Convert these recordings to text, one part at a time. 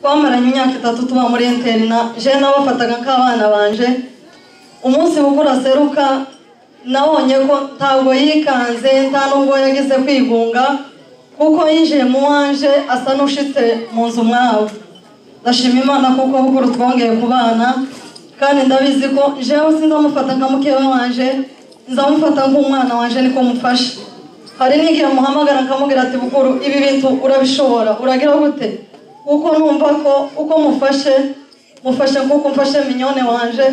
twamaranye imyaka 3 tuba muri interna je nabafataga nk'abana banje umunsi bukura seruka nabonye ko ntabwo yikanze nta nubwo yagize kwigunga kuko yinjiye mu wanje asa n'ushitse mu nzu mwawe ndashima Imana kuko bukuru twongeye kubana kandi ndabizi ko jewe sinzamufata nka mukeba wanje nzamufata nk'umwana wanje niko mufasha hari n'igihe muhamagara nkamubwira ati bukuru ibi bintu urabishobora uragira gute kuko numva ko uko mufashe kuko mfashe minyone wanje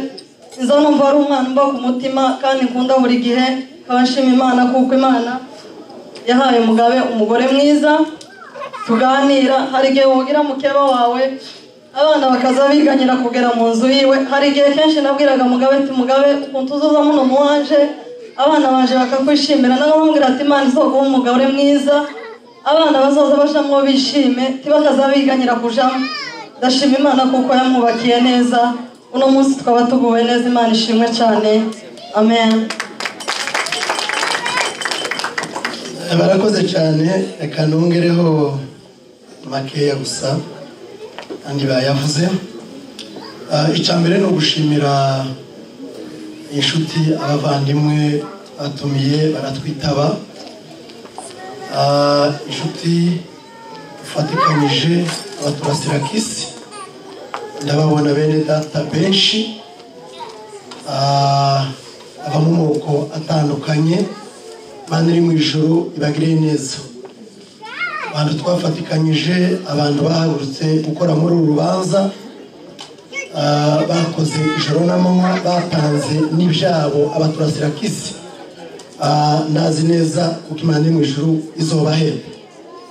nzo numva ari umwana mba ku mutima kandi nkunda buri gihe kabashima Imana kuko Imana yahaye mugabe umugore mwiza tuganira hari igihe wogira mukeba wawe abana bakaza biganyira kugera mu nzu yiwe hari igihe kenshi nabwiraga mugabe ati mugabe ukuntu uzuza muno muwanje abana banje bakakwishimira nabamubwira ati Imana izoguha umugore mwiza abana bazoza bajamwo bishime tibakaza biganyira kujamo ndashima Imana kuko yamwubakiye neza uno munsi twaba tuguwe neza Imana ishimwe cyane amen. Barakoze cyane reka nongereho makeya gusa andi bayavuze icambere no gushimira inshuti abavandimwe batumiye baratwitaba inshuti ufatikanyije abaturasirakisi ndababona bene data benshi aba mu moko atandukanye Imana iri mu ijuru ibagire neza abantu twafatikanyije abantu bahagurutse gukora muri uru rubanza bakoze ijoro n'amanywa batanze n'ibyabo abaturasirakisi ndazi neza kuko Imana iri mu ijuru izobahera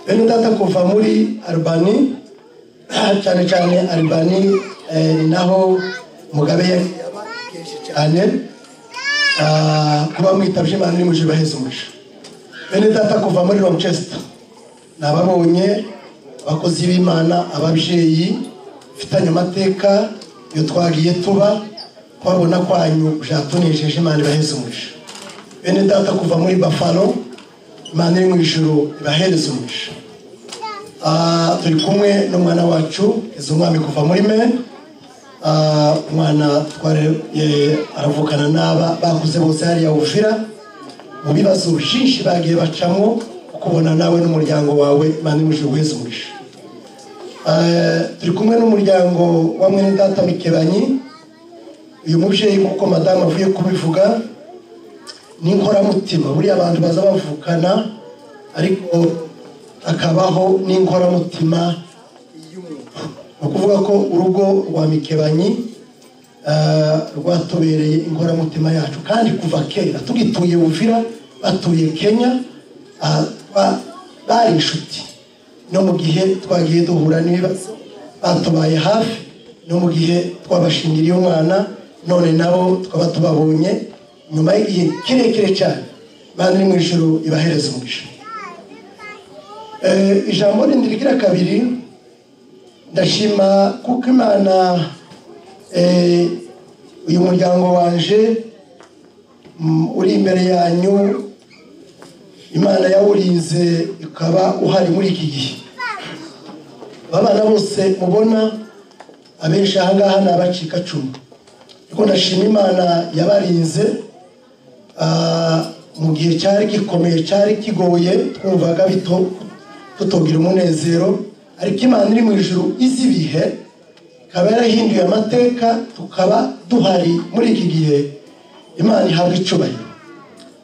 bene data kuva muri Albani cyane cyane Albani naho mugabe kenshi cyane kuba mwitabye Imana iri mu ijuru baheze umugisha bene data kuva muri Rochester nababonye abakozi b'Imana ababyeyi fitanye amateka yo twagiye tuba kwabona kwanyu byatunejeje Imana ibaheze umugisha bene data kuva muri Buffalo Imana iri mu ijuru ibahereze umugisha turi kumwe n'umwana wacu izumwami kuva muri me umwana aravukana n'aba bakuze bose hariya Uvira mu bibazo byinshi bagiye bacamo ukubona nawe n'umuryango wawe Imana imuje wese umugisha turi kumwe n'umuryango wa mwene data Mikebanyi uyu mubyeyi kuko madamu avuye kubivuga n'inkoramutima buriya abantu baza bavukana ariko akabaho n'inkoramutima ukuvuga ko urugo rwa Mikebanyi rwatubereye inkoramutima yacu kandi kuva kera tugituye Uvira batuye Kenya bari inshuti no mu gihe twagiye duhura n'ibibazo batubaye hafi no mu gihe twabashingiriye umwana none nabo twaba tubabonye nyuma y'igihe kirekire cyane Imana iri mu ijuru ibahereza umugisha ijambo rindi rigira kabiri ndashima kuko Imana uyu muryango wanje uri imbere yanyu Imana yawurinze ukaba uhari muri iki gihe abana bose mubona abenshi ahangaha ni abacikacumu ariko ndashima Imana yabarinze mu gihe cyari gikomeye cyari kigoye twumvaga tutogira umunezero ariko Imana iri mu ijuru izi ibihe ikaba yarahinduye amateka tukaba duhari muri iki gihe Imana ihabwa icubahiro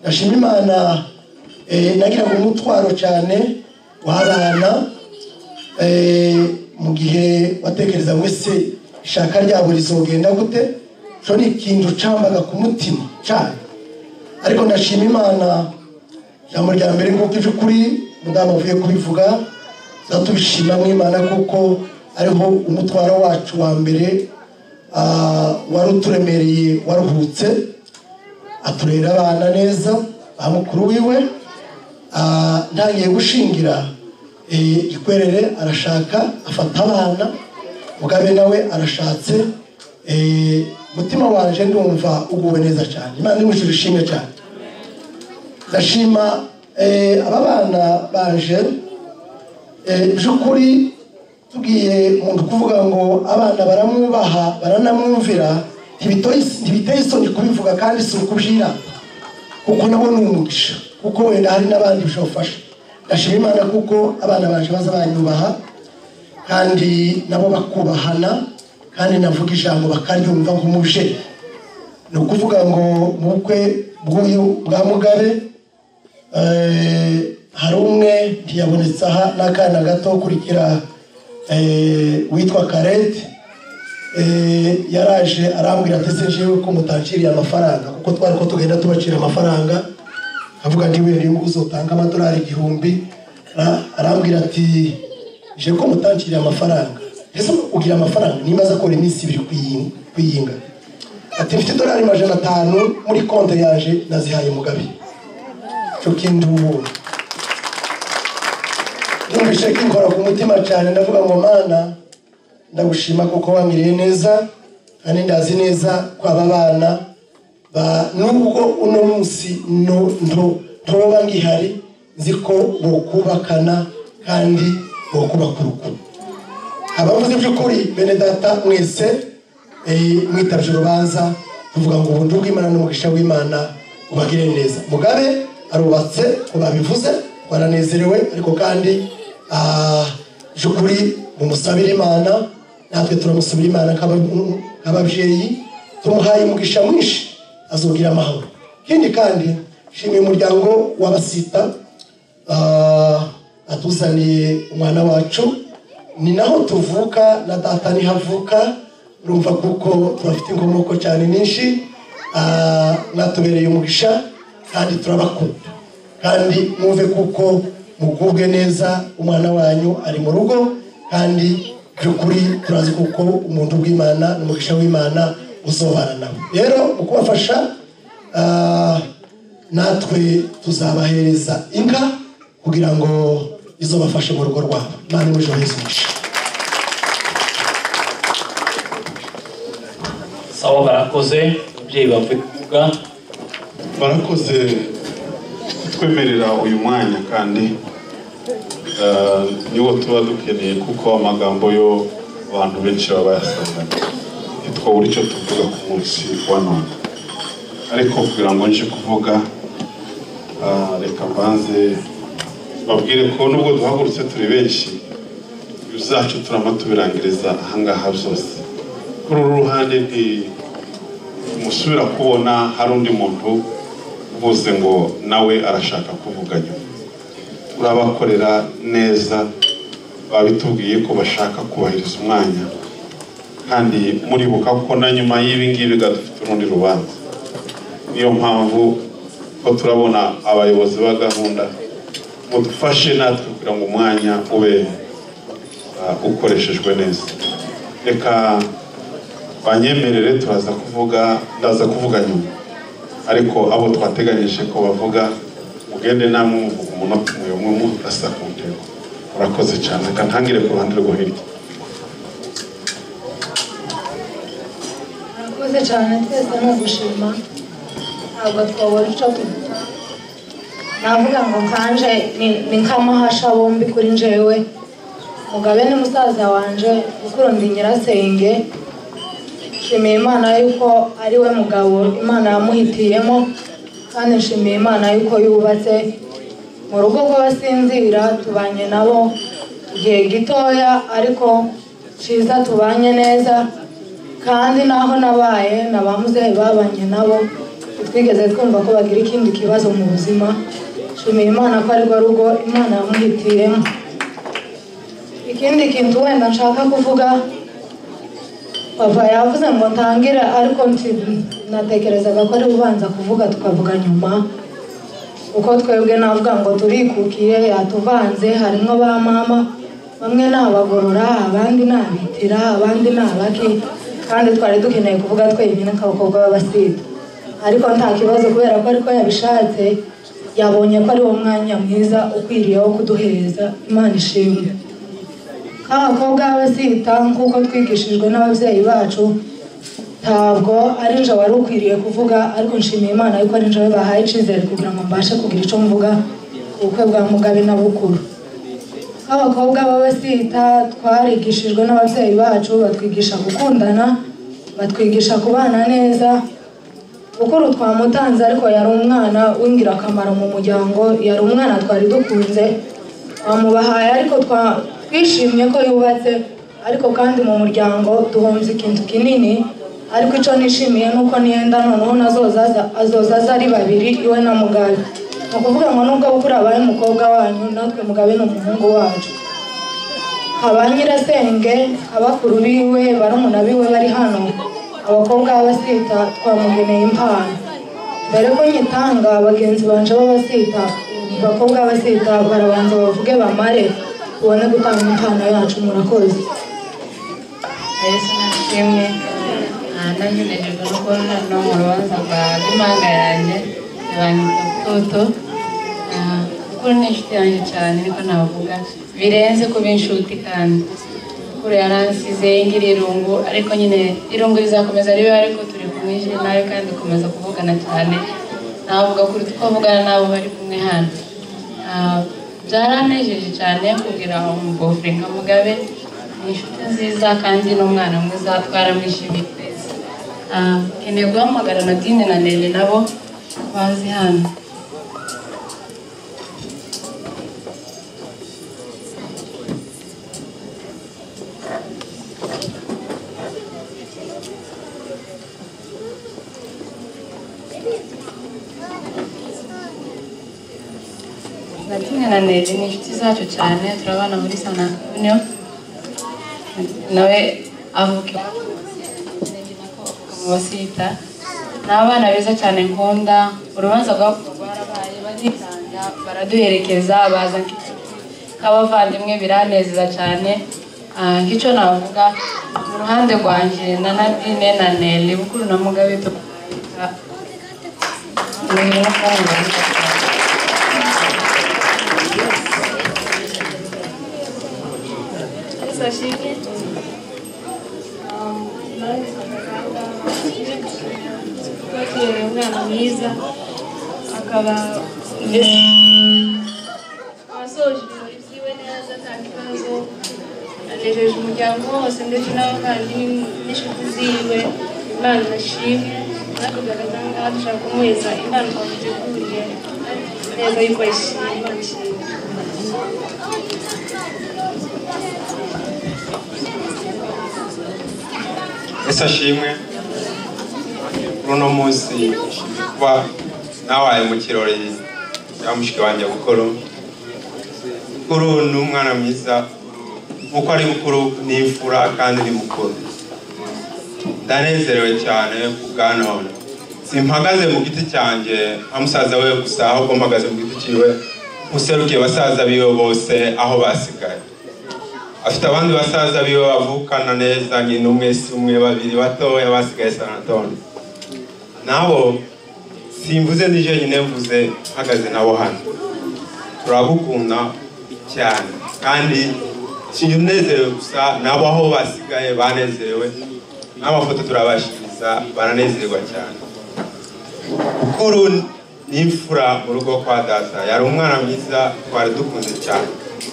ndashima Imana nagira ngo umutwaro cyane w'abana mu gihe watekereza ngo ese ishaka ryabo rizogenda gute cyo ni ikintu cambaga ku mutima cyane ariko ndashima Imana ijambo rya mbere nk'uko ije kuri mudamu avuye kubivuga zatubishima mu Imana kuko ariho umutwaro wacu wa mbere wari uturemereye waruhutse aturera abana neza bamukuru wiwe ntangiye gushingira Gikwerere arashaka afata abana mugabe nawe arashatse mutima wanje ndumva uguwe neza cyane Imana imujuru ishimwe cyane ndashima aba bana banje by'ukuri tugiye umuntu kuvuga ngo abana baramwubaha baranamwumvira ntibiteye isoni kubivuga kandi si ukubwira kuko nabo ni umugisha kuko wenda hari n'abandi bishobafasha ndashima Imana kuko abana banje baza banyubaha kandi nabo bakubahana kandi navuga ijambo bakaryumva nk'umubyeyi ni ukuvuga ngo mu bukwe bw'uyu bwa Mugabe hari umwe ntiyabonetse aha n'akana gato kurikira witwa Karete yaraje arambwira ati se jewe ko mutanciriye amafaranga kuko twari ko tugenda tubacira amafaranga avuga ndi wenda iyo uzotanga amadolari 1000 arambwira ati je ko mutanciriye amafaranga ese ugira amafaranga nimaze akora iminsi 2 kwiyinga ati mfite dolari 500 muri konte yaje nazihaye Mugabe cyo kintu numvise kinkora ku mutima cyane ndavuga ngo Mana ndagushima kuko wangiriye neza kandi ndazi neza ko aba bana nubwo uno munsi ntoba ngihari nziko bokubakana kandi bokubaka urukundo abavuze by'ukuri bene data mwese mwitavye urubanza tuvuga ngo ubuntu bw'Imana n'umugisha w'Imana ubagire neza Mugabe arubatse ko babivuze waranezerewe ariko kandi by'ukuri mumusabira Imana natwe turamusabira Imana nk'ababyeyi tumuhaye umugisha mwinshi azogira amahoro ikindi kandi shimiye umuryango w'Abasita atuzaniye umwana wacu ni naho tuvuka na data ni havuka urumva kuko turafite inkomoko cyane nyinshi mwatubereye umugisha kandi turabakunda kandi mwumve kuko mugubwe neza umwana wanyu ari mu rugo kandi by'ukuri turazi kuko umuntu bw'Imana n'umugisha w'Imana uzobana nawe rero ukubafasha natwe tuzabahereza inka kugira ngo izobafashe mu rugo rwabo Imana imujoheze umugisha sawa barakoze ababyeyi bavuye kuvuga barakoze kutwemerera uyu mwanya kandi niwo tuba dukeneye kuko amagambo yo abantu benshi baba bayasanganye ntitwabura icyo tuvuga ku munsi wa none ariko kugira ngo nje kuvuga reka mbanze babwire ko nubwo duhagurutse turi benshi uzacu turama tubirangiriza ahangaha byose kuri uru ruhande musubira kubona hari undi muntu uvuze ngo nawe arashaka kuvuga nyuma urabakorera neza babitubwiye ko bashaka kubahiriza umwanya kandi muribuka ko na nyuma y'ibi ngibi dufite urundi rubanza niyo mpamvu ko turabona abayobozi ba gahunda mudufashe natwe kugira ngo umwanya ube ukoreshejwe neza reka banyemerere turaza kuvuga ndaza kuvuga nyuma ariko abo twateganyije ko bavuga mugende namwe muvuga umunota umwe mudasa ku ntego urakoze cyane reka ntangire ku ruhande rwo hirya urakoze cyane twese no gushima ntabwo twabona icyo tuvuga navuga ngo kanje ni nk'amahasha bombi kuri njyewe Mugabe ni musaza wanje ukuru ndi nyirasenge nshimiye Imana yuko ari we mugabo Imana yamuhitiyemo kandi nshimiye Imana yuko yubatse mu rugo rw'abasinzira tubanye nabo igihe gitoya ariko ciza tubanye neza kandi naho nabaye nabamuzehe babanye nabo twigeze twumva ko bagira ikindi kibazo mu buzima nshimiye Imana ko ari rwo rugo Imana yamuhitiyemo ikindi kintu wenda nshaka kuvuga papa yavuze ngo ntangire ariko natekerezaga ko ari ubanza kuvuga tukavuga nyuma uko twebwe navuga ngo turikukiye yatuvanze harimo ba mama bamwe n'abagorora abandi n'abitira abandi n'abaki kandi twari dukeneye kuvuga twenyine nk'abakobwa b'Abasita ariko nta kibazo kubera ko ariko yabishatse yabonye ko ari wo mwanya mwiza ukwiriye wo kuduhereza Imana ishimwe nk'abakobwa b'Abasita nk'uko twigishijwe n'ababyeyi bacu ntabwo ari nje wari ukwiriye kuvuga ariko nshimiye Imana yuko ari nje bahaye icyizere kugira ngo mbashe kugira icyo mvuga ubukwe bwa Mugabe na Bukuru nk'abakobwa b'abasita twarigishijwe n'ababyeyi bacu batwigisha gukundana, batwigisha kubana neza. Bukuru twamutanze ariko yari umwana w'ingirakamaro mu muryango, yari umwana twari dukunze, twamubahaye ariko twishimye ko yubatse, ariko kandi mu muryango duhunze ikintu kinini. Ariko icyo nishimiye nuko niyenda noneho azoza ari babiri, iwe na Mugabe. Ni ukuvuga ngo nubwo Bukuru abaye umukobwa wanyu, natwe Mugabe ni umuhungu wacu. Aba nyirasenge, abakuru biwe, barumuna biwe bari hano, abakobwa b'abasita twamugeneye impano. Mbere ko nyitanga bagenzi banje b'abasita, abakobwa b'abasita barabanza bavuge bamare tubone gutanga impano yacu. Murakoze. Yesu nashimwe. Nanjye no kubona no mu rubanza rw'impanga yanjye banyita Toto. Bukuru ni inshuti yanjye cyane, niko navuga, birenze kuba inshuti. Kandi Bukuru yaransize ngira irungu, ariko nyine irungu rizakomeza ribe, ariko turi kumwe nawe kandi dukomeza kuvugana cyane. Navuga kuri twavugana nabo bari kumwe hano. Byaranejeje cyane kugira umubofre nka Mugabe, ni inshuti nziza kandi n'umwana mwiza, twaramwishimiye twese. Keneye guhamagara Nadine na Nele nabo bazi hano. Nadine na Nele ni inshuti zacu cyane, turabana muri Sana Union. Nawe avuke mu basita, n'abana beza cyane nkunda. Urubanza rwarabaye, baritanga, baraduherekeza, baza nk'abavandimwe, biranezeza cyane. Nk'icyo navuga mu ruhande rwanjye na Nadine na Nele, Bukuru na Mugabe tukavuga umwana mwiza, akaba asoje ibirori byiwe neza nta kibazo, anejeje umuryango wose ndetse n'abavandimwe n'inshuti ziwe. Imana irashimwe, natwe duhagaze aha ngaha dushaka kumuheza Imana twamuteguriye neza yuko ayishimye. Imana ishimwe. Yesu ashimwe. Uno munsi kuba nawaye mu kirori cya mushiki wanjye Bukuru. Bukuru ni umwana mwiza, nkuko ari Bukuru ni imfura kandi ni mukuru. Ndanezerewe cyane kubwa none. Simpagaze mu giti cyanjye nka musaza we gusa, ahubwo mpagaze mu giti cyiwe userukiye basaza biwe bose aho basigaye. Afite abandi basaza biwe bavukana neza, nyine umwe si umwe, babiri batoya basigaye San Antonio. Nabo simvuze nije nyine mvuze hagaze nabo hano. Turabukunda cyane kandi sinnezerewe gusa, nabo aho basigaye banezerewe, n'amafoto turabashiriza baranezerwa cyane. Bukuru ni imfura mu rugo kwa data, yari umwana mwiza, twari dukunze cyane.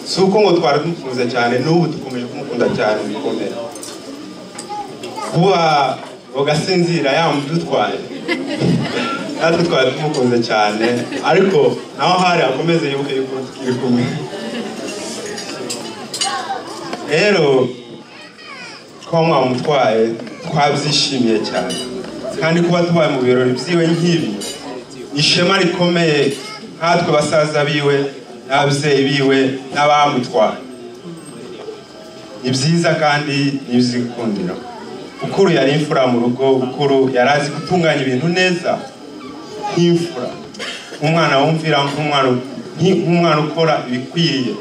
Si uko ngo twari dukunze cyane, n'ubu dukomeje kumukunda cyane bikomeye. Kuba ugasinzira yamudutwaye, natwe twari tumukunze cyane, ariko naho hari akomeze yuko tukiri kumwe. Rero ko mwamutwaye twabyishimiye cyane, kandi kuba tubaye mu birori byiwe nk'ibi ishema rikomeye, nkatwe basaza biwe n'ababyeyi biwe n'abamutwaye. Ni byiza kandi n'ibyikundiro. Bukuru yari imfura mu rugo. Bukuru yari azi gutunganya ibintu neza nk'imfura, umwana wumvira, nk'umwana ukora ibikwiriye,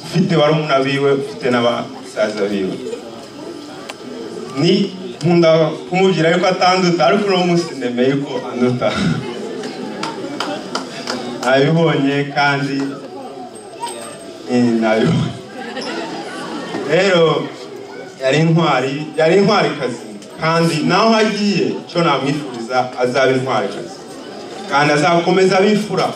ufite barumuna biwe, ufite n'abasaza biwe. Ni nkunda kumubwira yuko atanduta, ariko uno munsi nemeye ko anduta. Nabibonye kandi nabibonye. Rero yari intwari kazi, kandi naho agiye cyo namwifuriza azaba intwari kazi, kandi azakomeza abifura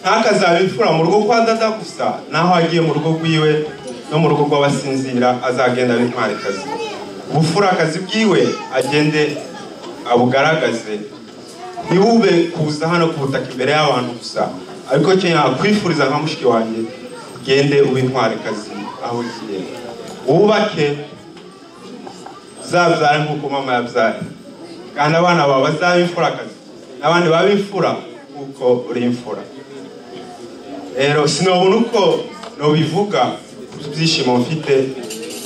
ntakazaba imfura mu rugo kwa dada gusa, naho agiye mu rugo rwiwe no mu rugo rw'abasinzira azagenda ari intwarikazi. Ubufurakazi bwiwe agende abugaragaze, ntibube kuza hano ku butaka imbere y'abantu gusa, ariko cyo yakwifuriza nka mushiki wanjye, ugende ube intwarikazi aho ugiye, wubake zabyara nk'uko mama yabyaye, kandi abana bawe bazaba imfurakazi n'abandi baba imfura kuko uri imfura. Rero sinabona uko nobivuga byishimo mfite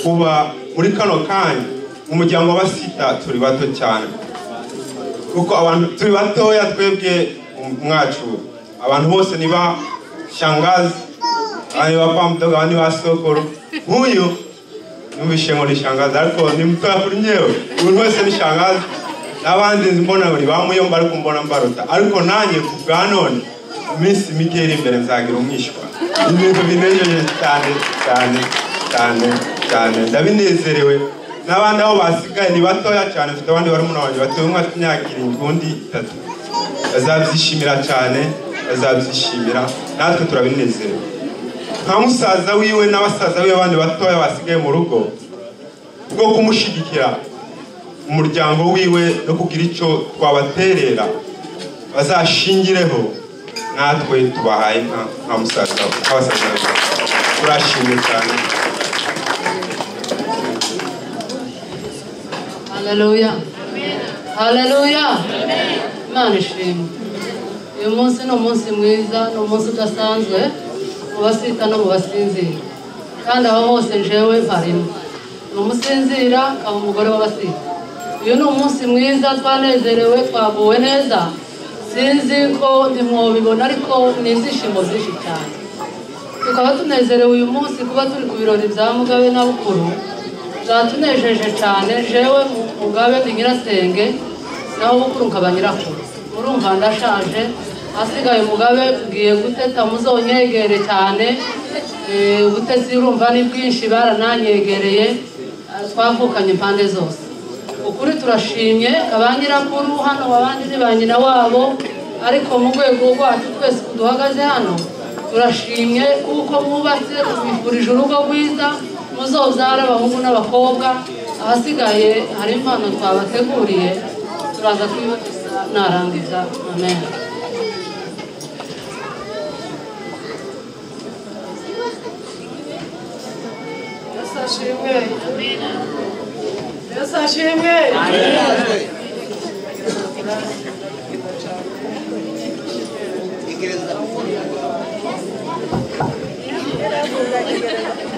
kuba muri kano kanya umuryango w'abasita turi bato cyane, kuko abantu turi batoya twebwe mwacu, abantu bose niba shangazi, abandi ba pamdoga, abandi ba sokoro. Nk'uyu numvishe ngo ni shangazi ariko ni mutoya kuri nyewe, umuntu wese ni shangazi, n'abandi mbona bari bamuyomba ariko mbona mbaruta, ariko nanjye ku bwa none iminsi mike iri imbere nzagira umwishywa. Ibintu binejeje cyane cyane cyane cyane, ndabinezerewe. N'abandi aho basigaye ni batoya cyane, mfite abandi bari muna wanjye batoye, umwe afite imyaka 7 undi 3, bazabyishimira cyane, bazabyishimira, natwe turabinezerewe. Nka musaza wiwe n'abasaza wiwe abandi batoya basigaye mu rugo, bwo kumushigikira umuryango wiwe no kugira icyo twabaterera bazashingireho, natwe tubahaye nka musaza abasaza turashimye cyane. Haleluya, haleluya, Imana ishimwe. Uyu munsi ni umunsi mwiza, ni umunsi udasanzwe mu basita no mu basinzira, kandi aho hose njewe mparimo. Ni umusinzira akaba umugore w'abasita. Uyu ni umunsi mwiza, twanezerewe, twaguwe neza. Sinzi ko ndimwobibona ariko ni ibyishimo byinshi cyane. Tukaba tunezerewe uyu munsi kuba turi ku birori bya Mugabe na Bukuru. Byatunejeje cyane, jewe Mugabe ndi nyirasenge, naho Bukuru nkaba nyirakuru. Murumva ndashaje, hasigaye Mugabe ugiye guteta muzonyegere cyane. Ubutesi urumva ni bwinshi, barananyegereye, twavukanye impande zose. Ukuri turashimye, abanyirakuru hano abandi ni ba nyina wabo, ariko mu rwego rwacu twese kuduhagaze hano turashimye kuko mwubatse, tubifurije urugo rwiza, muzobyara abahungu n'abakobwa. Ahasigaye hari impano twabateguriye, turaza kwibutsa narangiza. Amen. Yesu ashimwe.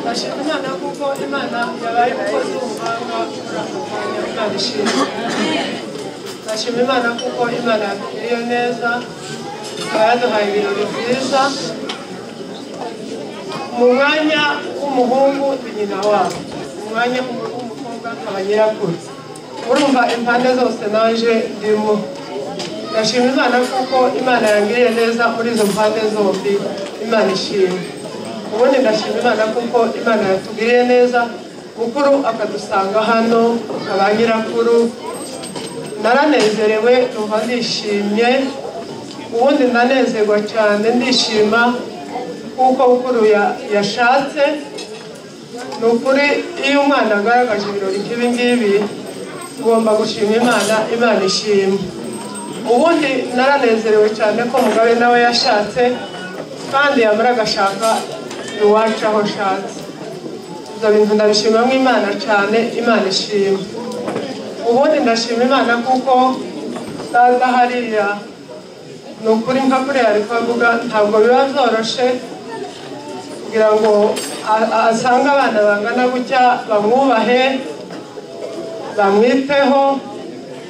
Ndashima Imana kuko Imana yabaye umukozi w'umuhanga muri ako kanya. Imana ishimwe. Ndashima Imana kuko Imana yatugiriye neza, ikaba yaduhaye ibirori byiza. Mu mwanya w'umuhungu ni nyina wabo, mu mwanya w'umukobwa akaba nyirakuru. Urumva impande zose naje ndimo. Ndashima Imana kuko Imana yangiriye neza muri izo mpande zombi. Imana ishimwe. Ubundi ndashima Imana kuko Imana yatugiriye neza, Bukuru akadusanga hano, akaba nyirakuru. Naranezerewe, numva ndishimye. Ubundi ndanezerwa cyane, ndishima kuko Bukuru yashatse. Ni ukuri iyo umwana agaragaje ibirori nk'ibi ngibi ugomba gushima Imana, Imana ishimwe. Ubundi naranezerewe cyane ko Mugabe nawe yashatse, kandi yamara agashaka iwacu aho ashatse. Ibyo bintu ndabishimamo Imana cyane, Imana ishimwe. Ubundi ndashima Imana kuko data hariya ni ukuri nka kuriya ari kuvuga, ntabwo biba byoroshye kugira ngo asange abana bangana gutya, bamwubahe, bamwiteho,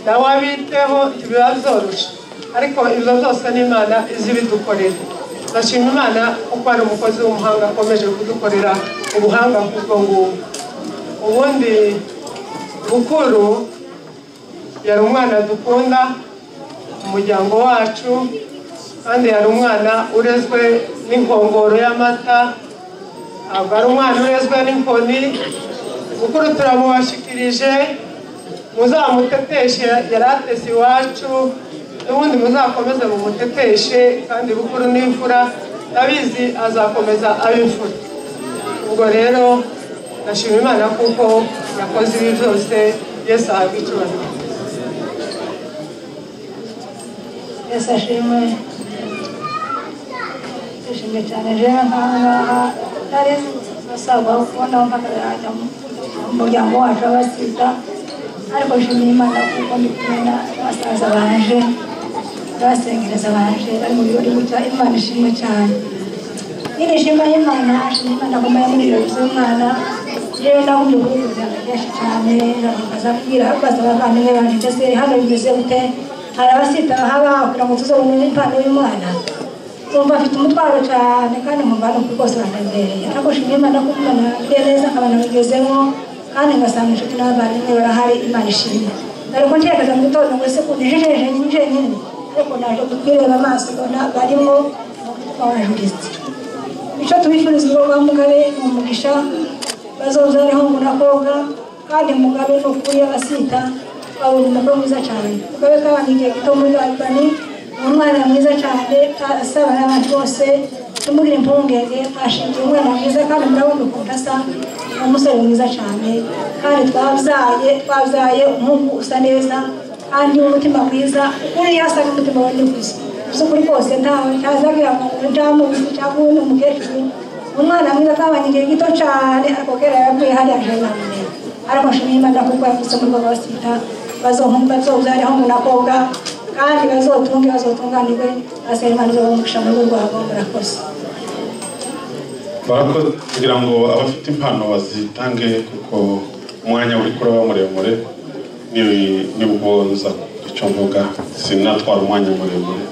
nawe abiteho, ntibiba byoroshye. Ariko ibyo byose ni Imana izi bidukorera. Ndashima Imana kuko ari umukozi w'umuhanga, akomeje kudukorera ubuhanga nk'ubwo ngubwo. Ubundi Bukuru yari umwana dukunda mu muryango wacu, kandi yari umwana urezwe n'inkongoro y'amata, ntabwo ari umwana urezwe n'inkoni. Bukuru turamubashikirije, muzamuteteshe, yari atese iwacu, ubundi muzakomeze mu muteteshe kandi bukuru n'imfura ndabizi azakomeza abimfura. Ubwo rero ndashima Imana kuko yakoze ibi byose. Yesu ahabwe icyubahiro. Yesu ashimwe. Ishimwe cyane rero nkaha nari nasabwa kubona mpagarara mu muryango wacu w'abasita, ariko nshimiye Imana kuko ndi kumwe n'abasaza banje basengereza banje bari mu birori gutya. Imana ishimwe cyane. Nyine ishimwe y'Imana, ashimye Imana ko mbaye muri ibirori by'umwana. Rero ndagumye kubivuga byinshi cyane, nkazabwira baza abavandimwe banje ndetse hano bimeze gute, hari abasita haba kugira ngo tuzabone impano y'umwana. Umva afite umutwaro cyane kandi nkumva no rwose banezereye. Ariko nshimiye Imana ko Imana neza nkabana bigezemo kandi ngasanga inshuti n'abavandimwe barahari. Imana ishimwe. Ariko ntekereza mu gitondo ngo ese kunejeje nyine, ariko naje kwireba amaso mbona barimo umutima wajurize. Icyo tubifuriza ngo bamugabe ni umugisha, bazozareho munakobwa kandi mugabe no kuri abasita babonye umukobwa mwiza cyane. Mugabe twabanye igihe gito muri Albani, umwana mwiza cyane asaba n'abandi bose tumugire impungenge. Twashingiye umwana mwiza kandi murabona ukuntu asa, umusore mwiza cyane kandi twabyaye umuhungu usa neza kandi umutima mwiza. Uri hasa n'umutima wari gusa ukuri kose ntawe ntazagira ngo ndamuzi cyangwa uyu ni umukecuru. Umwana mwiza twabanye igihe gito cyane, ariko kera yavuye hariya aje namwe. Ariko nshimiye Imana kuko yavuze muri baba basita bazozareho munakobwa kandi bazotunganirwe. Asaba Imana izobamugisha mu rugo rwabo. Murakoze. Barakoze kugira ngo abafite impano bazitange kuko umwanya uri kuraba muremure nibwo nza icyo mvuga, sinatwara umwanya muremure.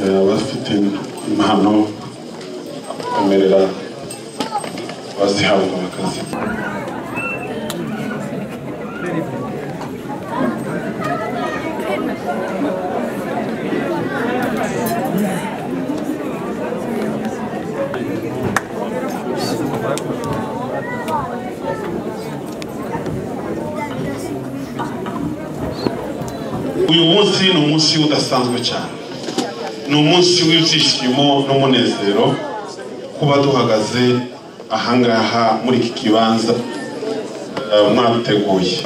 Abafite impano bemerera bazihabwa bakazi. Uyu munsi ni umunsi udasanzwe cyane, ni umunsi w'ibyishimo n'umunezero kuba duhagaze ahangaha muri iki kibanza mwateguye.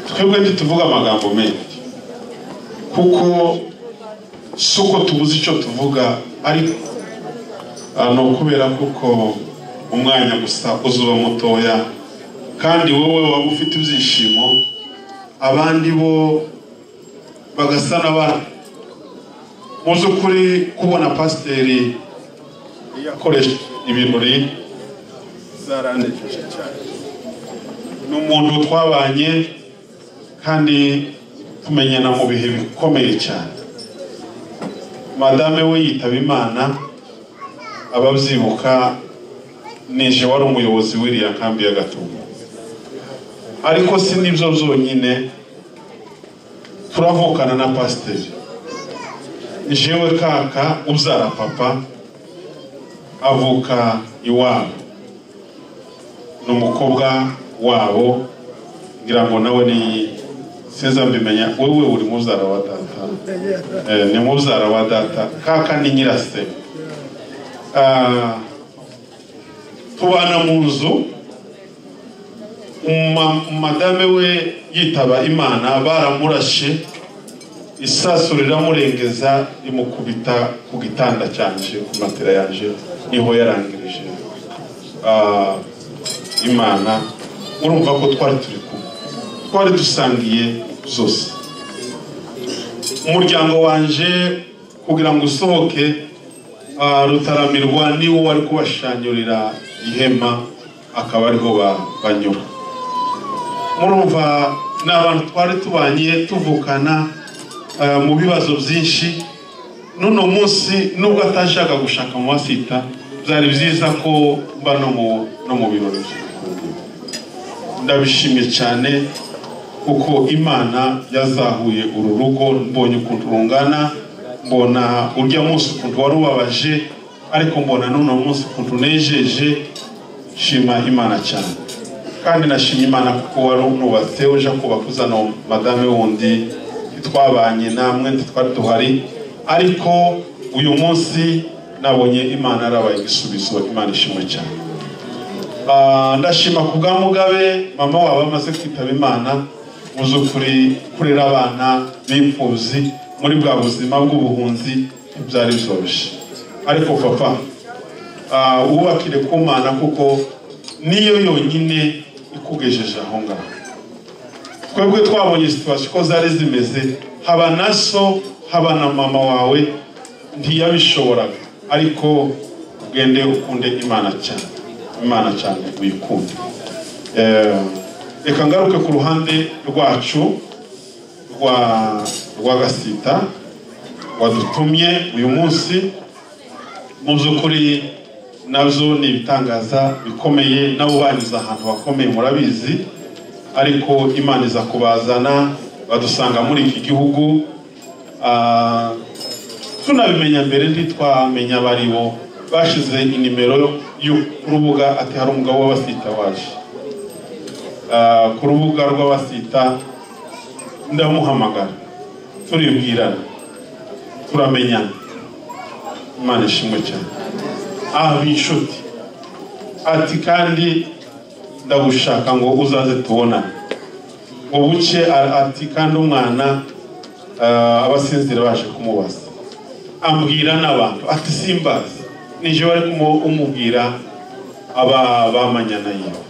Twebwe ntituvuga amagambo menshi kuko suko tubuze icyo tuvuga, ariko no kubera kuko umwanya gusa uzuba mutoya kandi wowe waba ufite ibyishimo, abandi bo bagasa n'abandi. Mu by'ukuri kubona pasiteri yakoresha ibirori zaranejeje cyane. Ni umuntu twabanye kandi tumenyana mu bihe bikomeye cyane. Madame we yitaba Imana, ababyibuka nije wari umuyobozi w'iriya nkambi ya Gatumba. Ariko si nibyo byonyine, turavukana na pasiteri. Jewe kaka uzara papa avuka iwabo, ni umukobwa wabo, ngira ngo nawe ni sinza mbimenya. Wewe uri muzara wa data, ni muzara wa data. Kaka ni nyirase. Tubana mu nzu. Madame we yitaba Imana, baramurashe, isasu riramurengeza rimukubita ku gitanda cyanje, ku matera yanje, niho yarangirije Imana. Urumva ko twari turi kumwe, twari dusangiye zose. Umuryango wanje kugira ngo usohoke Rutaramirwa niwo wari kubashanyurira ihema, akaba ariho banyura. Murumva ni abantu twari tubanye tuvukana mu bibazo byinshi. Nuno munsi nubwo atashaka gushaka mu basita, byari byiza ko mba no mu birori. Ndabishimye cyane kuko Imana yazahuye uru rugo. Mbonye ukuntu rungana, mbona urya munsi ukuntu wari ubabaje, ariko mbona nuno munsi ukuntu nejeje. Shima Imana cyane kandi nashimye Imana kuko wari unubatse uje kubakuza no Madame wundi twabanye namwe ntitwari duhari, ariko uyu munsi nabonye Imana yarabaye igisubizo. Imana ishimwe cyane. Ndashima kubwa Mugabe, mama wawe amaze kwitaba Imana, muzukuri kurera abana b'imfubyi muri bwa buzima bw'ubuhunzi byari byoroshye, ariko papa wubakire ku Mana kuko niyo yonyine ikugejeje aho ngaho. Twebwe twabonye situation ko zari zimeze, haba na so haba na mama wawe ntiyabishoboraga, ariko ugende ukunde Imana cyane, Imana cyane uyikunde. Reka ngaruke ku ruhande rwacu rwa Gasita wadutumye uyu munsi. Mu by'ukuri nabyo ni ibitangaza bikomeye, nabo banyuze ahantu hakomeye murabizi, ariko Imana iza kubazana badusanga muri iki gihugu. Tunabimenya mbere ntitwamenya abaribo, bashize inimero y'urubuga ati hari umugabo w'Abasita waje. Ku rubuga rw'Abasita ndamuhamagara, turibwirana, turamenyana. Imana ishimwe cyane. Inshuti ati kandi ndagushaka ngo uzaze tubonane. Ubuke ati kandi umwana abasinzira baje kumubaza, ambwira n'abantu ati simbazi, nije bari kumubwira bamanyana yiwe.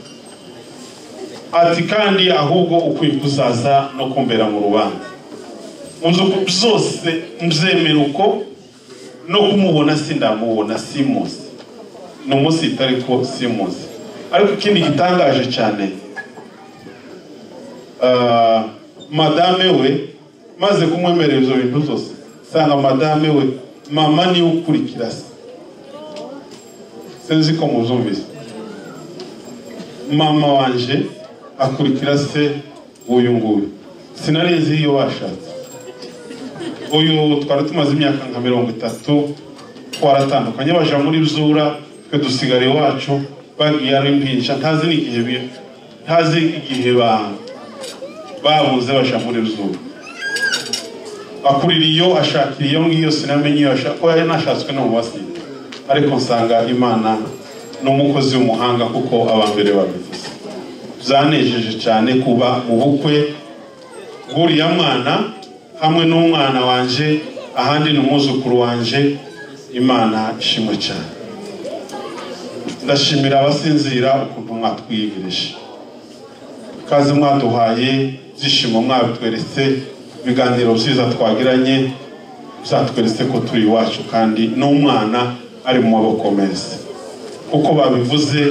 Ati kandi ahubwo ukwiye kuzaza no kumbera mu rubanza. Muzuko byose mzemera uko no kumubona sindamubona simuzi, n'umusita ariko simuzi. Ariko ikindi gitangaje cyane, madame we maze kumwemerera ibyo bintu byose, sanga madame we mama ni ukurikira se. Sinzi ko muzumvise, mama wanje akurikira se uyu nguyu. Sinarizi iyo bashatse. Uyu twari tumaze imyaka nka 30 twaratandukanye, baje muri Zura, twe dusigare iwacu, bagiye ari impinja, ntazi igihe babuze baje muri Zura. Akurira iyo ashakira iyo ngiyo, sinamenye iyo ashaka, ko yari nashatswe no mu Basita, ariko nsanga Imana n'umukozi w'umuhanga kuko abambere babivuze. Byanejeje cyane kuba mu bukwe bw'uriya mwana hamwe n'umwana wanje, ahandi n'umuzukuru wanje. Imana ishimwe cyane. Ndashimira abasinzira ukuntu mwatwiyegereje, kazi mwaduhaye, zishimo mwabitweretse, ibiganiro byiza twagiranye byatweretse ko turi iwacu kandi n'umwana ari mu maboko meza. Uko babivuze,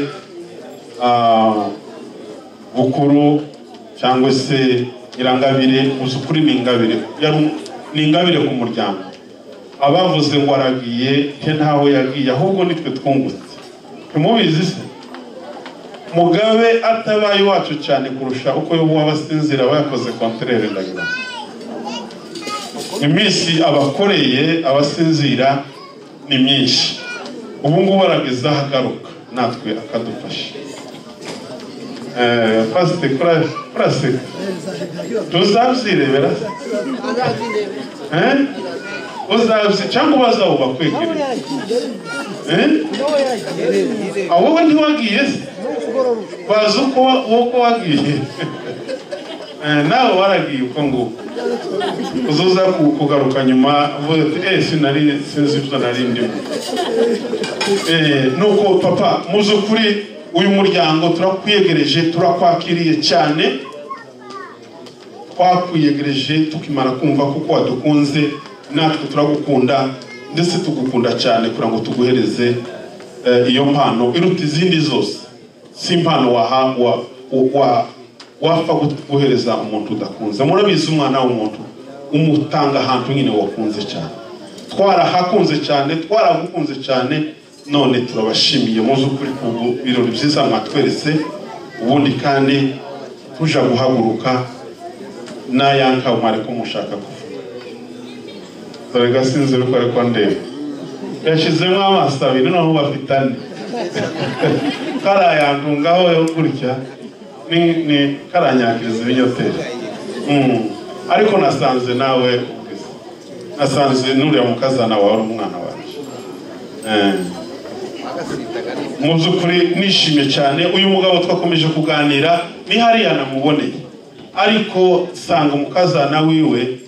Bukuru cyangwa se Irangabire, uzukuri ni ingabire ku muryango. Abavuze ngo aragiye ntaho yagiye, ahubwo nitwe twungutse. Tumubizi se Mugabe atabaye wacu cyane kurusha uko w'Abasinzira bakoze kontrere. Ndagira iminsi abakoreye Abasinzira ni myinshi, ubu ngubu arageza hagaruka natwe akadufasha. Pasite kuraseka tuzabyirebera, uzabyi cyangwa bazaho bakwegereye. Wowe ntiwagiye se, bazi uko wagiye. Nawe waragiye uko nguko, uzuza kugaruka nyuma uvuga ati sinzi ibyo nari ndimo. Nuko papa, muzukuri uyu muryango turakwiyegereje, turakwakiriye cyane, twakwiyegereje tukimara kumva kuko wadukunze, natwe turagukunda ndetse tugukunda cyane kugira ngo tuguhereze iyo mpano iruta izindi zose. Si impano wapfa guhereza umuntu udakunze. Murabizi umwana w'umuntu umutanga ahantu nyine wakunze cyane. Twarahakunze cyane, twaragukunze cyane, none turabashimiye muzukuri ku birori byiza mwatweretse. Ubundi kandi tuja guhaguruka n'ayanka mwari ko mushaka kuvuga. Dore gasinze uko ariko ndeba yashizemo amaso abiri noneho bafitane. Karayantungaho yo kurya ni karanyakiriza ibinyoteri. ariko nasanze nawe nasanze nuriya mukazana wawe ari umwana waje. Mu by'ukuri nishimye cyane. Uyu mugabo twakomeje kuganira ni hariya namuboneye, ariko sanga umukazana wiwe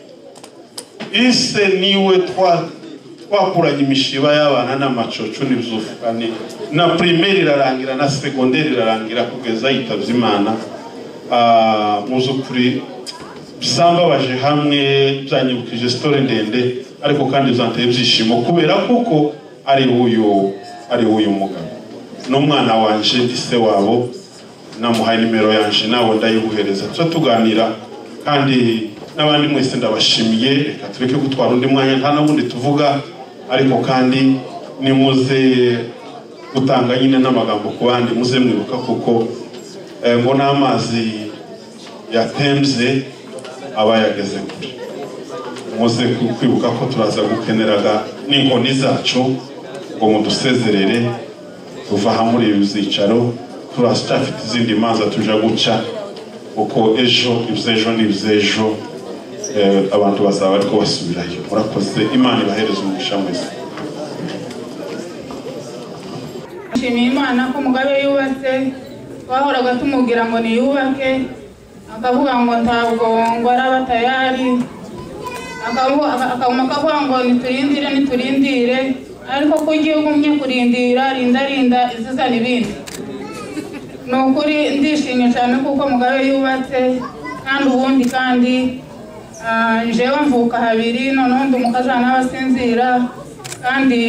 ise niwe twakuranye imishiba y'abana n'amacoco n'ibyufukane, na primaire irarangira na secondaire irarangira kugeza yitavye Imana. Mu by'ukuri bisambabaje hamwe byanyibukije story ndende, ariko kandi byanteye ibyishimo kubera kuko ari uyu mugabo n'umwana wanje ise wabo, namuhaye nimero yanje nawe ndayiguhereza tuganira, kandi n'abandi mwese ndabashimiye. Reka tureke gutwara undi mwanya, nta n'ubundi tuvuga, ariko kandi nimuze gutanga nyine n'amagambo ku bandi, muze mwibuka kuko ngo n'amazi yatemze aba yageze kure. Muze kwibuka ko turaza gukeneraga n'inkoni zacu ngo mudusezerere tuva aha muri ibi byicaro. Turacyafite izindi manza tuja guca, kuko ejo n'ibyejo abantu bazaba ariko basubirayo. Murakoze, Imana ibahereze umugisha mwese. Nshimiye Imana ko Mugabe yubatse, twahoraga tumubwira ngo niyubake akavuga ngo ntabwo ngo araba tayari, akavuga ngo niturindire, ariko ko ugiye ugumye kurindira rinda izizana ibindi. Ni ukuri ndishimye cyane kuko Mugabe yubatse, kandi ubundi kandi jewe mvuka habiri, noneho ndi umukazana w'abasinzira, kandi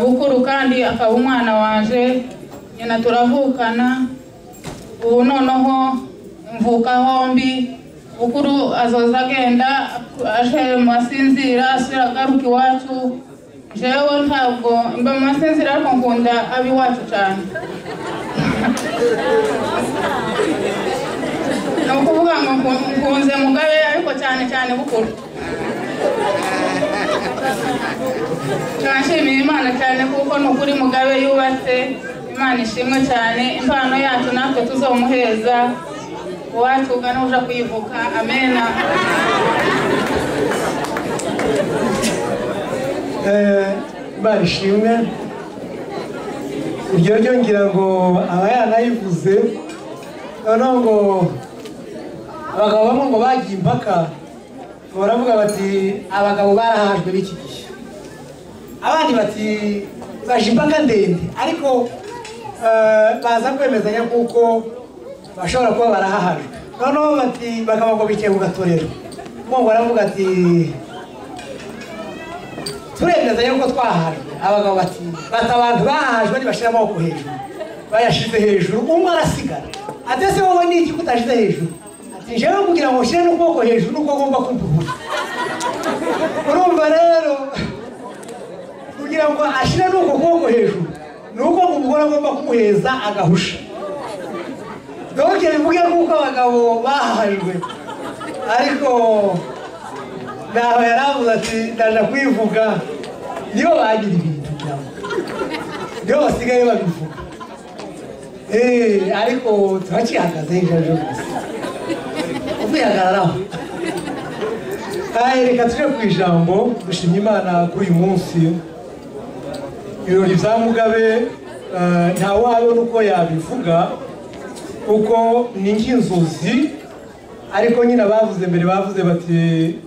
bukuru kandi akaba umwana wanje, nyina turavukana. Ubu noneho mvuka hombi, bukuru azoza agenda aje mu basinzira asubira agaruka iwacu. Jewe ntabwo mba mu basinzira, ariko nkunda ab'iwacu cyane. Ni ukuvuga ngo nkunze Mugabe, ariko cyane bukuru. Nshimiye Imana cyane kuko ni ukuri Mugabe yubatse. Imana ishimwe cyane. Impano yacu natwe tuzomuheza, uwacu ugana uja kuyivuka. Amena. Imana ishimwe. Iryo ryo ngira ngo aba yanayivuze, noneho ngo abagabo bamwe ngo bagiye impaka, baravuga bati abagabo barahajwe b'iki gihe, abandi bati baje impaka ndende, ariko baza kwemezanya kuko bashobora kuba barahahajwe. Noneho bati bakaba ngo bicaye ku gatorero, umwe aravuga ati turemezanya ko twahajwe. Abagabo bati abantu bahajwe ntibashira amaboko hejuru, bayashize hejuru. Umwe arasigara ati ese wowe ni iki kutashize hejuru? Ati jewe kugira ngo ushire n'ukuboko hejuru nuko agomba kumpuhura. Urumva rero kugira ngo ashire n'uko kuboko hejuru nuko umugore agomba kumuheza agahusha. Doke bivuge kuko abagabo bahajwe, ariko naho yaravuze ati ndaje kwivuga, niyo bagira ibintu byabo, niyo basigaye babivuga. Ariko turacihagaze ejo gusa ubihagararaho. Reka tuje ku ijambo. Dushimye Imana kuri uyu munsi, ibirori bya Mugabe ntawabona uko yabivuga kuko ni nk'inzozi, ariko nyine abavuze mbere bavuze bati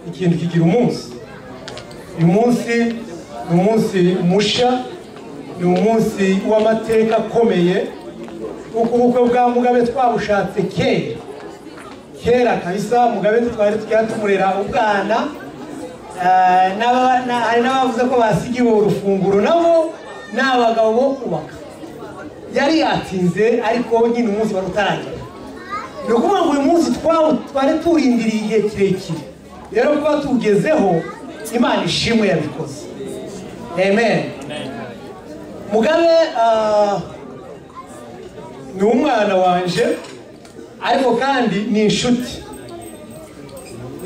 ikintu kigira umunsi. Uyu munsi ni umunsi musha, ni umunsi w'amateka akomeye, kuko ubukwe bwa Mugabe twabushatse kera kabisa. Mugabe twari tumurera ubwana, hari n'abavuze ko basigiwe urufunguro, nabo ni abagabo bo kubaka. Yari yatinze, ariko nyine umunsi wari utaragera. Ni ukuvuga ngo uyu munsi twari turindiriye igihe kirekire, rero kuba tugezeho, Imana ishimwe yabikoze. Amen. Mugabe ni umwana wanje, ariko kandi ni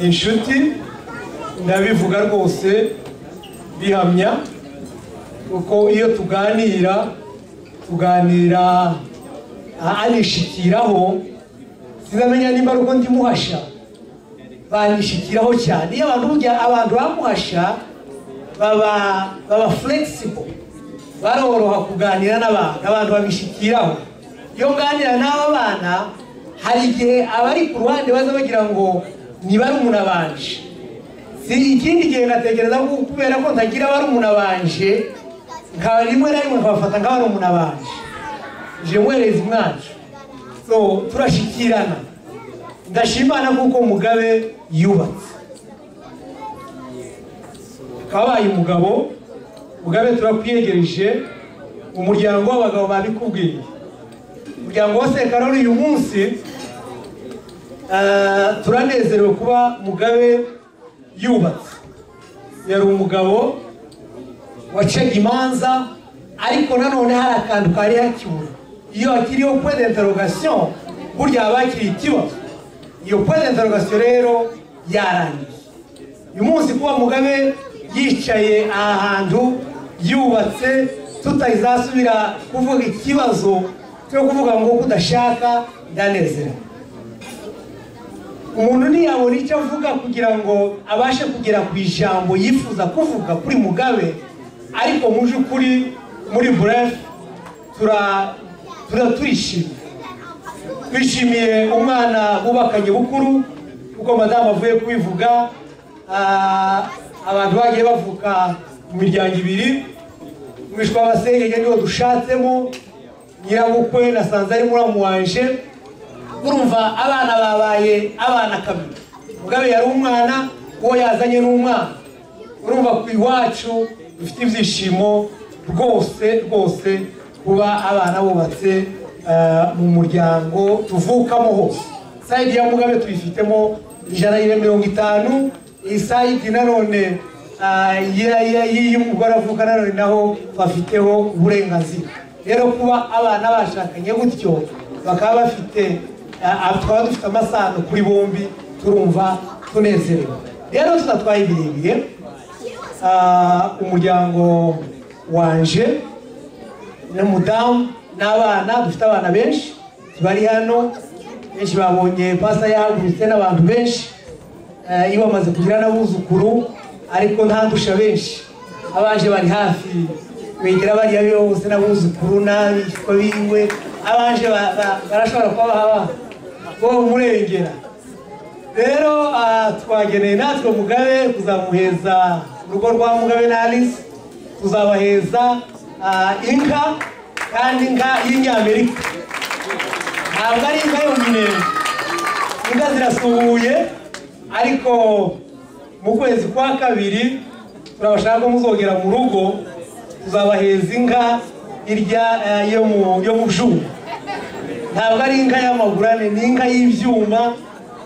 inshuti, ndabivuga rwose bihamya, kuko iyo tuganira anishikiraho, sinamenya nimba ari uko ndimuhasha, banyishikiraho cyane. Iyo abantu bamuhasha baba flexible, baroroha kuganira n'abantu babishikiraho. Iyo nganira n'aba bana hari igihe abari ku ruhande baza bagira ngo ni barumuna banje. Ikindi gihe ngatekereza ko kubera ko ntagira barumuna banje, nkaba rimwe na rimwe nkabafata nk'abarumuna banje, je mwereza umwacu. So turashikirana, ndashimana kuko Mugabe yubatse, kabaye umugabo. Mugabe turakwiyegereje, umuryango w'abagabo babikubwiye, umuryango wose Karoli uyu munsi turanezerewe kuba Mugabe yubatse. Yari umugabo wacaga imanza, ariko nanone hari akantu kari hakiwe. Iyo hakiriho point d'interrogation, burya abakiri ikibazo. Iyo point d'interrogation rero yarangiye. Uyu munsi kuba Mugabe yicaye aha hantu yubatse, tutazasubira kuvuga ikibazo cyo kuvuga ngo kudashaka, ndanezerewe. Umuntu ntiyabona icyo avuga kugira ngo abashe kugera ku ijambo yifuza kuvuga kuri Mugabe, ariko mu by'ukuri muri bref twishimiye umwana bubakanye bukuru, kuko madamu avuye kubivuga. Abantu bagiye bavuka mu miryango ibiri, mwishwa abasengenge niwo dushatsemo, nyirabukwe nasanze ari muramu wanje. Urumva abana babaye abana kabiri. Mugabe yari umwana, uwo yazanye n'umwana. Urumva ku iwacu dufite ibyishimo rwose kuba abana bubatse mu muryango tuvukamo hose. Side ya Mugabe tuyifitemo 150, iside nanone y'umugore avuka nanone naho bafiteho uburenganzira. Rero kuba abana bashakanye gutyo bakaba bafite twaba dufite amasano kuri bombi, turumva tunezerewe. Rero tutatwaye ibirebire, umuryango wanje n'umudamu n'abana, dufite abana benshi bari hano, benshi babonye pasa yahagurutse n'abantu benshi. Iyo bamaze kugira n'abuzukuru, ariko ntandusha benshi. Abaje bari hafi wegera bariya bose n'abuzukuru n'abishwa biwe, abaje barashobora kuba bo murengera. Rero twageneye natwe Mugabe kuzamuheza urugo rwa Mugabe na Alice, tuzabaheza inka, kandi inka y'Inyamerika, ntabwo ari inka yonyine. Inka zirasuhuye, ariko mu kwezi kwa kabiri turabashaka ko muzogera mu rugo, tuzabaheza inka irya yo mu byuma. Ntabwo ari inka y'amagurane, ni inka y'ibyuma,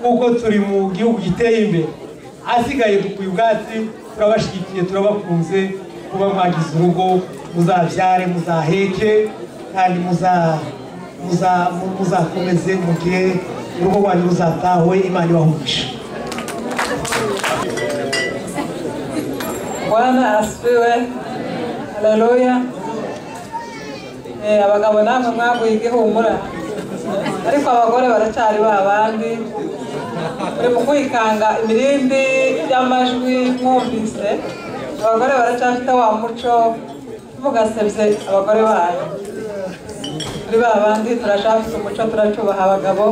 kuko turi mu gihugu giteye imbere. Asigaye dukuye ubwatsi, turabashyigikiye, turabakunze kuba mwagize urugo, muzabyare, muzaheke, kandi muzakomeze mu gihe urugo rwanyu ruzatahwe. Imana ibahumugisha. Bwana asifiwe. Haleluya. Abagabo namwe mwaguye igihumura, ariko abagore baracyari babandi. Muri mu kwikanga imirindi y'amajwi mwumvise, abagore baracyafite wa muco mugasebye abagore bayo. Muri babandi turashafite umuco, turacubaha abagabo,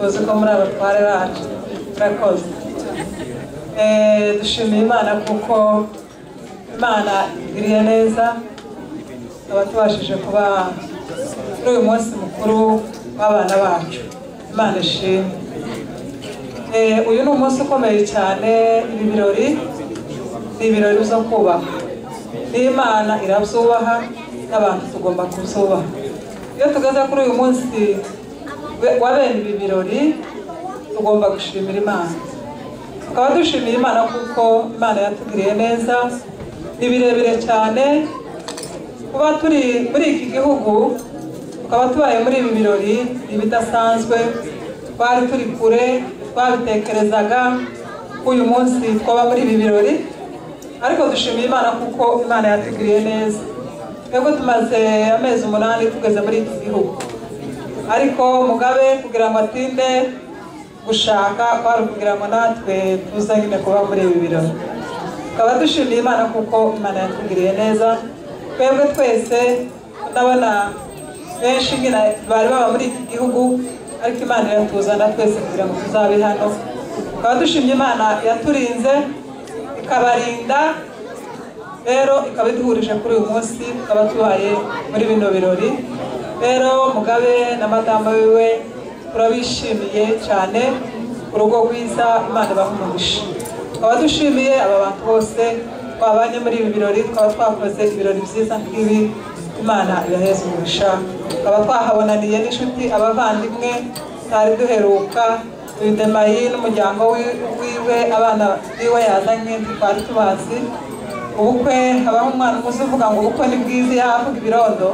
tuzi ko muri abatware bacu. Murakoze. Dushimiye Imana kuko Imana igiriye neza, tukaba tubashije kuba kuri uyu munsi mukuru w'abana bacu. Imana ishimwe. Uyu ni umunsi ukomeye cyane. Ibi birori ni ibirori byo kubaha. N'Imana irabyubaha, n'abantu tugomba kubyubaha. Iyo tugeze kuri uyu munsi wa bene ibi birori, tugomba gushimira Imana. Tukaba dushimiye Imana kuko Imana yatugiriye neza. Ni birebire cyane kuba turi muri iki gihugu, tukaba tubaye muri ibi birori, ibidasanzwe. Twari turi kure, twabitekerezaga uyu munsi twaba muri ibi birori, ariko dushimiye Imana kuko Imana yatugiriye neza. Twebwe tumaze amezi 8 tugeze muri iki gihugu, ariko Mugabe kugira ngo atinde gushaka kwari kugira ngo natwe tuza nyine kuba muri ibi birori. Tukaba dushimiye Imana kuko Imana yatugiriye neza. Twebwe twese ndabona benshi nyine bari baba muri iki gihugu, ariko Imana iratuzana twese kugira ngo tuzabe hano. Tukaba dushimye Imana yaturinze ikabarinda, rero ikaba iduhurije kuri uyu munsi, tukaba tubaye muri bino birori. Rero Mugabe na madama wiwe turabishimiye cyane, urugo rwiza, Imana ibahe umugisha. Tukaba dushimiye aba bantu bose twabanye muri ibi birori, tukaba twakoze ibirori byiza nk'ibi, Imana ibaheze umugisha. Tukaba twahabonaniye n'inshuti, abavandimwe tutari duheruka, uyu Demayi n'umuryango wiwe, abana biwe yazanye twari tubazi. Ubukwe habaho umwana umuze uvuga ngo ubukwe ni bwiza, yavuga ibirondo.